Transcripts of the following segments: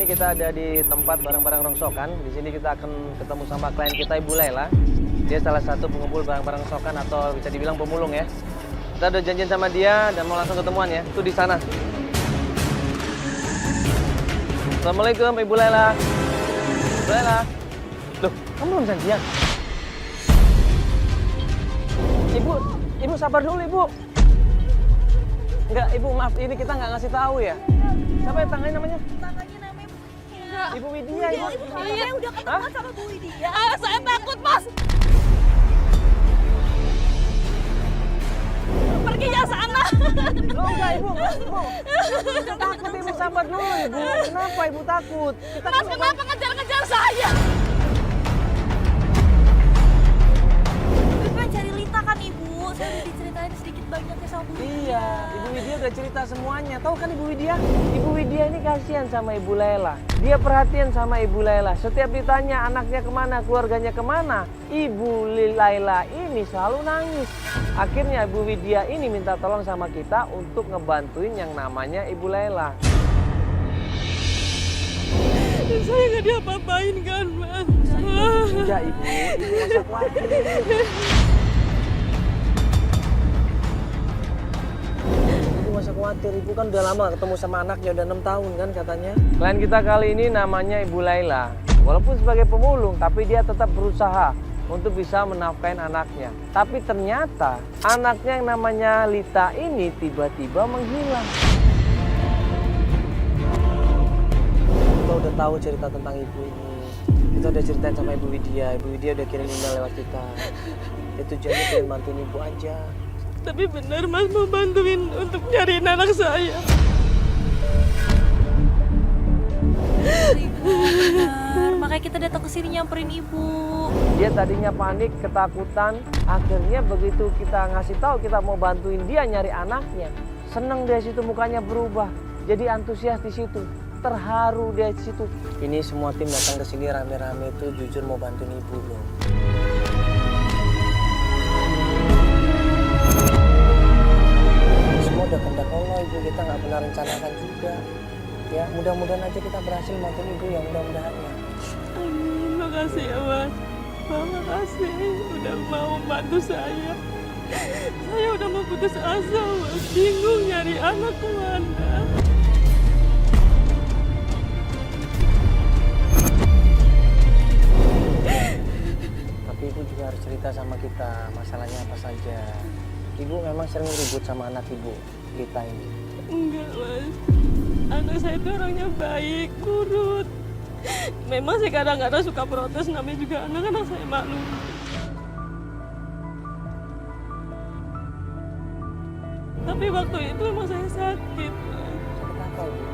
ini kita ada di tempat barang-barang rongsokan. Di sini kita akan ketemu sama klien kita, Ibu Laila. Dia salah satu pengumpul barang-barang rongsokan atau bisa dibilang pemulung ya. Kita udah janjian sama dia dan mau langsung ketemuan ya. Itu di sana. Assalamualaikum Ibu Laila. Ibu Laila. Loh, kamu belum janjian? Ibu sabar dulu Ibu. Enggak, Ibu maaf, ini kita nggak ngasih tahu ya. Siapa yang tangannya namanya? Tangannya namanya enggak. Ibu Widya. Ibu saya udah ketemu Hah? sama Bu Widya. Saya takut, Mas. Pergi ya sana. Loh enggak Ibu, Ibu. Takut Ibu, sabar dulu Ibu. Kenapa Ibu takut? Mas, kenapa ngejar-ngejar saya? Ibu kan cari Lita kan, Ibu. Saya udah diceritain sedikit banyaknya sama Bu Widya. Iya, Ibu Widya udah cerita semuanya. Tahu kan Ibu Widya? Ibu Widya ini kasihan sama Ibu Laila. Dia perhatian sama Ibu Laila. Setiap ditanya anaknya kemana, keluarganya kemana, Ibu Laila ini selalu nangis. Akhirnya Ibu Widya ini minta tolong sama kita untuk ngebantuin yang namanya Ibu Laila. Saya nggak diapa-apain kan, Mas? Enggak Ibu, Ibu nggak usah khawatir. Ibu nggak usah khawatir, Ibu kan udah lama ketemu sama anaknya, udah 6 tahun kan katanya. Klien kita kali ini namanya Ibu Laila. Walaupun sebagai pemulung, tapi dia tetap berusaha untuk bisa menafkahin anaknya. Tapi ternyata anaknya yang namanya Lita ini tiba-tiba menghilang. Kita udah tahu cerita tentang ibu ini. Kita udah ceritain sama Ibu Widya. Ibu Widya udah kirim email lewat kita. Itu tujuannya pengen bantuin ibu aja. Tapi benar Mas mau bantuin untuk nyariin anak saya. Ibu, benar. Makanya kita datang ke sini nyamperin Ibu. Dia tadinya panik, ketakutan. Akhirnya begitu kita ngasih tahu kita mau bantuin dia nyari anaknya, seneng dia situ, mukanya berubah. Jadi antusias di situ, terharu dia di situ. Ini semua tim datang ke sini rame-rame itu jujur mau bantuin ibu loh. Semua udah kehendak Allah, ibu kita nggak pernah rencanakan juga. Ya mudah-mudahan aja kita berhasil bantuin ibu ya, mudah-mudahan ya. Amin, makasih ya Mas. Makasih udah mau bantu saya. Saya udah mau putus asa, Mas. Bingung nyari anak kemana. Tapi ibu juga harus cerita sama kita masalahnya apa saja. Ibu memang sering ribut sama anak ibu, Lita ini. Enggak, Mas. Anak saya itu orangnya baik, nurut. Memang sih kadang-kadang suka protes, namanya juga anak-anak saya maklum. Tapi waktu itu emang saya sakit, Mas. Sakit apa ibu?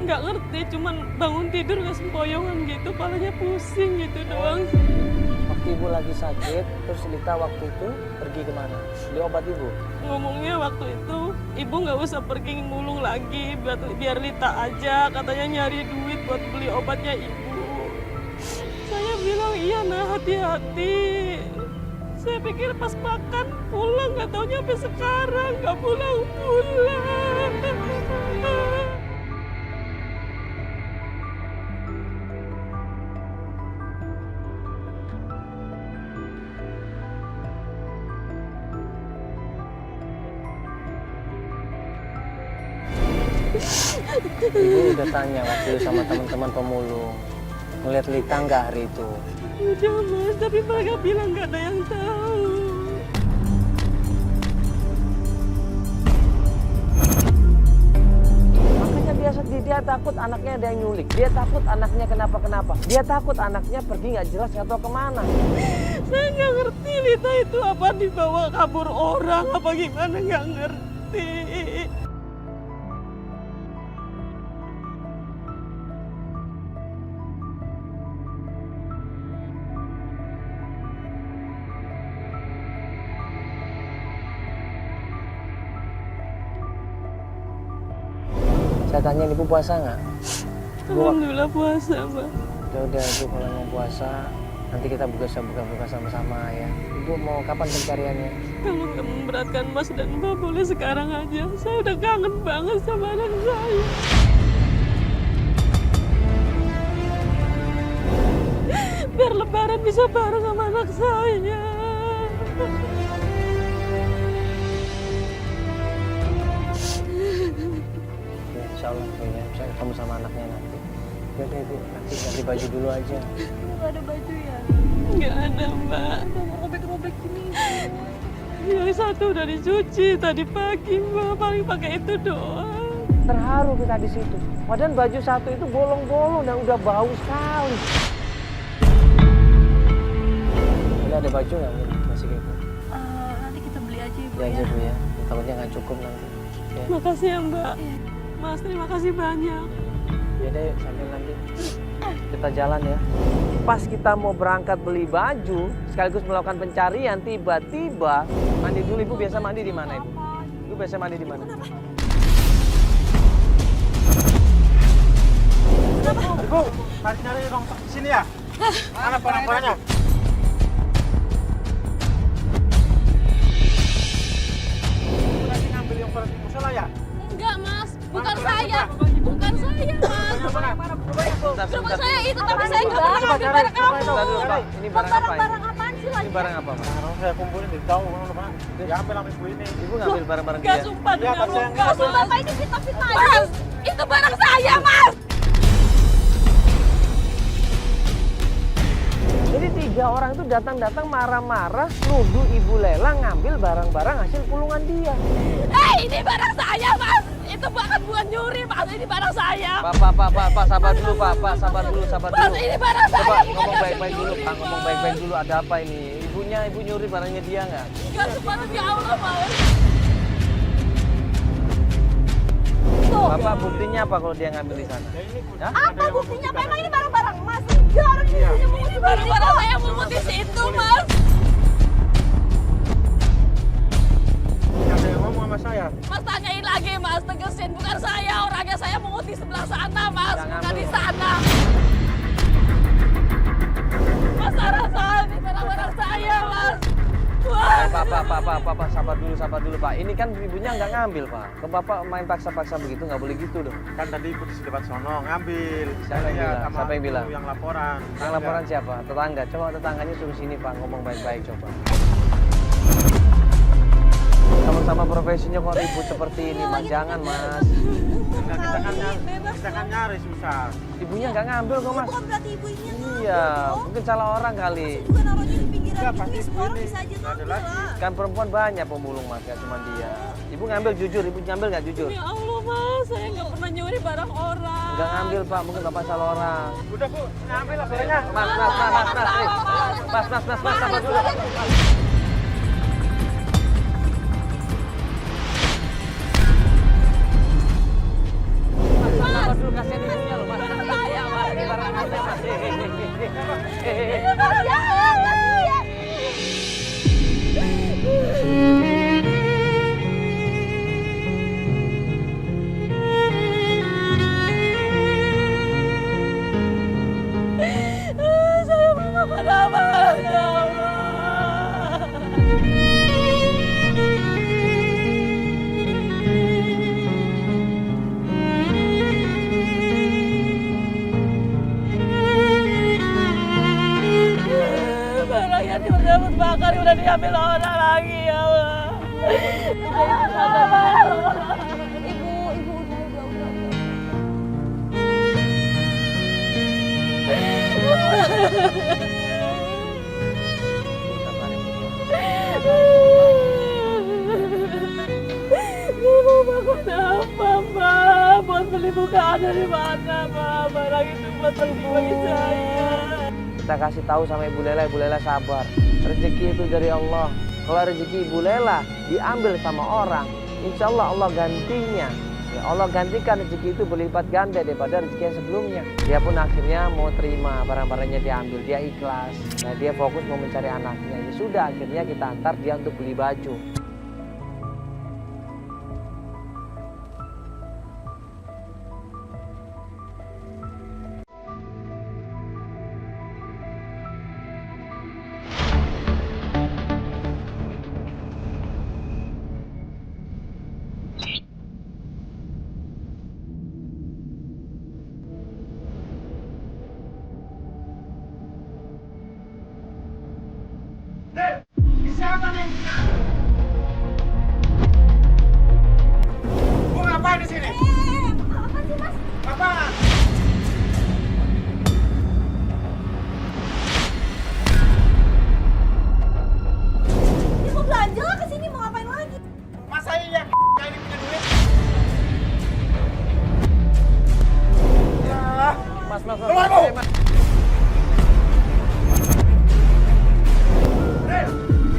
Nggak ngerti, cuman bangun tidur nggak sempoyongan gitu, palanya pusing gitu doang. Waktu ibu lagi sakit, terus Lita waktu itu pergi kemana? Beli obat ibu? Ngomongnya waktu itu, ibu nggak usah pergi mulung lagi, biar Lita aja, katanya nyari duit buat beli obatnya ibu. Saya bilang, iya nah hati-hati. Saya pikir pas makan pulang, nggak taunya sampai sekarang nggak pulang-pulang. Ibu udah tanya waktu itu sama teman-teman pemulung, ngeliat Lita nggak hari itu? Udah Mas, tapi mereka bilang nggak ada yang tahu. Makanya dia takut anaknya ada yang nyulik. Dia takut anaknya kenapa-kenapa. Dia takut anaknya pergi nggak jelas nggak tahu kemana. Saya nggak ngerti Lita itu apa dibawa kabur orang apa gimana, nggak ngerti. Saya tanya ibu puasa nggak? Alhamdulillah puasa, Mbak. Udah ibu kalau mau puasa nanti kita buka sama-sama ya. Ibu mau kapan pencariannya? Kalau nggak memberatkan Mas dan Mbak boleh sekarang aja. Saya udah kangen banget sama anak saya. bisa bareng sama anak saya. Ya, insya Allah Bu ya, bisa ketemu sama anaknya nanti. Ya deh Bu, nanti ganti baju dulu aja. Nggak ada baju ya? Nggak ada, Mbak. Mau robek-robek gini. Yang satu udah dicuci tadi pagi, Mbak. Paling pakai itu doang. Terharu kita di situ. Padahal baju satu itu bolong-bolong dan udah bau sekali. Udah ada baju nggak Bu? Masih kayak gitu? Nanti kita beli aja Ibu Ya ya. aja Bu ya, takutnya nggak cukup nanti. Ya, Makasih ya, Mbak. Iya. Mas, terima kasih banyak. ya deh yuk, sambil nanti kita jalan ya. Pas kita mau berangkat beli baju, sekaligus melakukan pencarian, tiba-tiba mandi dulu. Ibu biasa mandi di mana Ibu? Ibu biasa mandi di mana? Ibu, harus nyari rongsok di sini ya? Mana barang-barangnya? Ibu lagi ngambil yang barang di musola ya? Enggak Mas, bukan Mana, saya. coba. Bukan saya Mas. Mana? Sebentar, Cuma sebentar. saya itu, tapi saya nggak pernah Coba ngambil cari, barang coba kamu. Sebentar dulu Pak, ini barang apa ini? Barang apaan sih Ini lagi? barang apa Pak? Barang saya kumpulin di tahu mana? Diambil sama ibu ini. Ibu ngambil barang-barang Gak dia? sumpah Iya, demi pas saya Allah. Nggak usah Bapak ini fitnah-fitnah aja. Mas, itu barang saya Mas. Jadi 3 orang itu datang-datang marah-marah, nuduh Ibu Lela ngambil barang-barang hasil pulungan dia. Ini barang saya Mas. Itu bukan nyuri Mas, ini barang saya. Pak, sabar dulu Pak, sabar dulu. Mas, ini barang saya. Coba bukan ngomong hasil baik-baik dulu nyuri, Pak, ngomong baik-baik dulu, ada apa ini? Ibu nyuri barangnya dia nggak? Enggak sumpah demi Allah Mas. Tuh. Bapak buktinya apa kalau dia ngambil di sana? Ya ini Hah? Apa buktinya? Apa emang ini barang-barang Mas? Enggak, orang ini punya mungut di barang-barang saya mungut di situ Mas. ada yang ngomong sama saya. Mas tanyain lagi Mas, tegesin bukan saya, orangnya saya mungut di sebelah sana Mas, Jangan bukan di dulu. sana. Mas salah ini barang-barang saya Mas. Wah. Pak, sabar dulu Pak. Ini kan ibunya nggak ngambil Pak. Ke Bapak main paksa-paksa begitu nggak boleh gitu dong. Kan tadi ibu di depan sono ngambil. Siapa yang Saya bilang? sama Siapa yang ibu bilang? Yang laporan. Yang laporan siapa? Tetangga. Coba tetangganya suruh sini Pak, ngomong baik-baik coba. Sama-sama profesinya kok ribut seperti ini Mas. Jangan Mas. Nah, kita kan nyari susah. Ibunya nggak ngambil kok Mas. Bukan berarti ibu ini yang ngambil. Iya, mungkin salah orang kali. Juga naruhnya di pinggiran Enggak, ini, pasti semua orang ini. bisa aja Nggak ada ngambil lagi. lah. Kan perempuan banyak pemulung Mas, nggak cuma dia. Ibu ngambil jujur, ibu ngambil nggak jujur? Demi Allah Mas, saya nggak pernah nyuri barang orang. Nggak ngambil Pak, mungkin Bapak salah orang. Udah Bu, ngambil lah barangnya. Mas, sabar dulu. Sabar dulu, kasihan ibunya loh Mas. Saya Mas. Ini barang apa Mas? Barang saya, kasihan. Saya belum apa-apa ya Allah. Barang yang dapat bakar udah diambil orang lagi ya Allah. Ibu, udah. Ibu bangun apa, Mbak? Buat beli bukaan dari mana, Mbak? Barang itu buat beli bagi saya. Kita kasih tahu sama Ibu Lela sabar. Rezeki itu dari Allah. Kalau rezeki Ibu Lela diambil sama orang, insya Allah Allah gantinya. Ya, Allah gantikan rezeki itu berlipat ganda daripada rezeki yang sebelumnya. Dia pun akhirnya mau terima barang-barangnya diambil, dia ikhlas. Nah, dia fokus mau mencari anaknya. Ya sudah, akhirnya kita antar dia untuk beli baju. Siapa nih? Bu ngapain di sini? Apa sih mas? Apaan? Dia mau belanja lah kesini, mau ngapain lagi? Masa iya kayak ini punya duit? Ya. Mas, Keluar, Bu! Mas.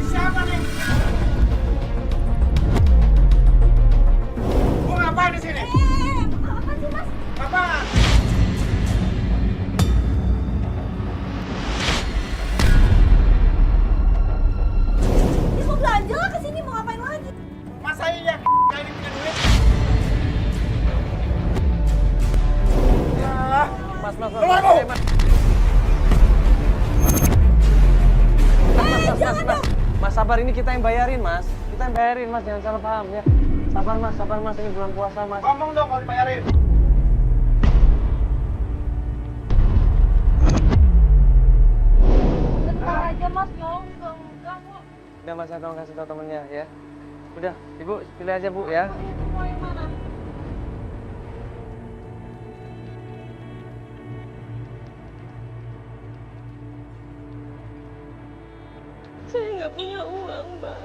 Siapa nih? Bu ngapain di sini? Apa sih mas? Apaan? Dia mau belanja lah kesini, mau ngapain lagi? Masa iya kayak ini punya duit? Ya. Mas, Keluar, Bu! Mas. Jangan dong. Mas, sabar, ini kita yang bayarin, Mas. Kita yang bayarin, Mas, jangan salah paham ya. Sabar, Mas, ini bulan puasa, Mas. Ngomong dong kalau dibayarin. Bentar aja mas, enggak kok. Udah, Mas, tolong kasih tahu temennya ya. Udah, Ibu pilih aja, Bu ya. Mau yang mana? Saya nggak punya uang, Mbak.